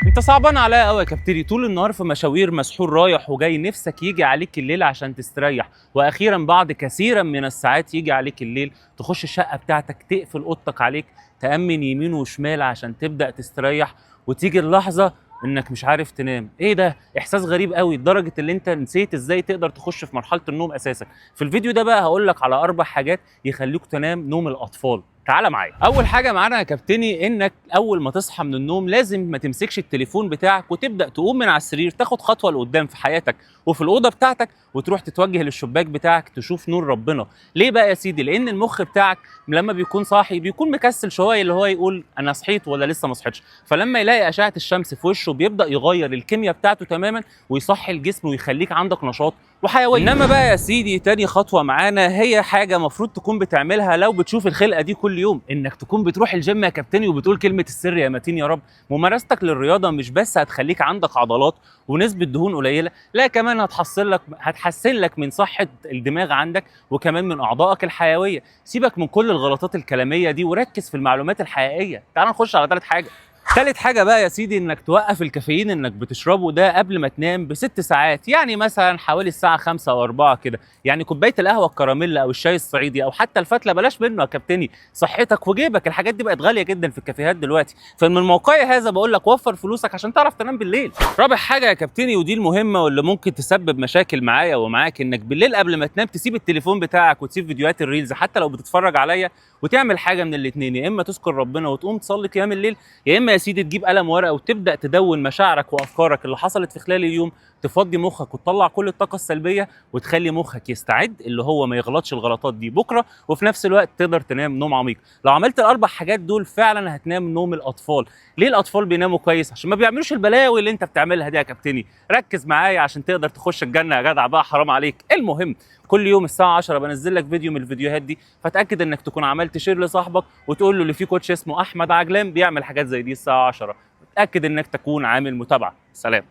انت صعبان عليا قوي يا كابتن، طول النهار في مشاوير، مسحور رايح وجاي، نفسك يجي عليك الليل عشان تستريح، واخيرا بعد كثيرا من الساعات يجي عليك الليل تخش الشقه بتاعتك، تقفل اوضتك عليك، تامن يمين وشمال عشان تبدا تستريح، وتيجي اللحظه انك مش عارف تنام. ايه ده؟ احساس غريب قوي لدرجه اللي انت نسيت ازاي تقدر تخش في مرحله النوم اساسا. في الفيديو ده بقى هقول لك على 4 حاجات يخليك تنام نوم الاطفال. تعالى معايا. اول حاجه معانا يا كابتني، انك اول ما تصحى من النوم لازم ما تمسكش التليفون بتاعك وتبدا تقوم من على السرير، تاخد خطوه لقدام في حياتك وفي الاوضه بتاعتك وتروح تتوجه للشباك بتاعك تشوف نور ربنا. ليه بقى يا سيدي؟ لان المخ بتاعك لما بيكون صاحي بيكون مكسل شويه، اللي هو يقول انا صحيت ولا لسه ما صحيتش، فلما يلاقي اشعه الشمس في وشه بيبدا يغير الكيمياء بتاعته تماما ويصحي الجسم ويخليك عندك نشاط وحيويه. انما بقى يا سيدي تاني خطوه معانا هي حاجه مفروض تكون بتعملها لو بتشوف الخلقه دي كل يوم، انك تكون بتروح الجيم يا كابتني وبتقول كلمه السر يا متين يا رب. ممارستك للرياضه مش بس هتخليك عندك عضلات ونسبه دهون قليله، لا كمان هتحسن لك من صحه الدماغ عندك وكمان من اعضائك الحيويه. سيبك من كل الغلطات الكلاميه دي وركز في المعلومات الحقيقيه. تعال نخش على تالت حاجة بقى يا سيدي، انك توقف الكافيين انك بتشربه ده قبل ما تنام ب6 ساعات، يعني مثلا حوالي الساعة 5 او 4 كده. يعني كوباية القهوة الكراميل او الشاي الصعيدي او حتى الفتلة بلاش منه يا كابتني، صحتك وجيبك. الحاجات دي بقت غالية جدا في الكافيهات دلوقتي، فمن موقعي هذا بقول لك وفر فلوسك عشان تعرف تنام بالليل. رابع حاجة يا كابتني ودي المهمة واللي ممكن تسبب مشاكل معايا ومعاك، انك بالليل قبل ما تنام تسيب التليفون بتاعك وتسيب فيديوهات الريلز حتى لو بتتفرج عليا، وتعمل حاجة من الاتنين، يا اما تذكر ربنا وتقوم تصلي قيام الليل، يا اما يا سيدي تجيب قلم ورقه وتبدا تدون مشاعرك وافكارك اللي حصلت في خلال اليوم، تفضي مخك وتطلع كل الطاقه السلبيه وتخلي مخك يستعد اللي هو ما يغلطش الغلطات دي بكره، وفي نفس الوقت تقدر تنام نوم عميق. لو عملت ال4 حاجات دول فعلا هتنام نوم الاطفال. ليه الاطفال بيناموا كويس؟ عشان ما بيعملوش البلاوي اللي انت بتعملها دي يا كابتني. ركز معايا عشان تقدر تخش الجنه يا جدع بقى، حرام عليك. المهم كل يوم الساعه 10 بنزل لك فيديو من الفيديوهات دي، فتاكد انك تكون عملت شير لصاحبك وتقول له اللي فيه كوتش اسمه احمد عجلان بيعمل حاجات زي دي الساعه 10. اتاكد انك تكون عامل متابعه. سلام.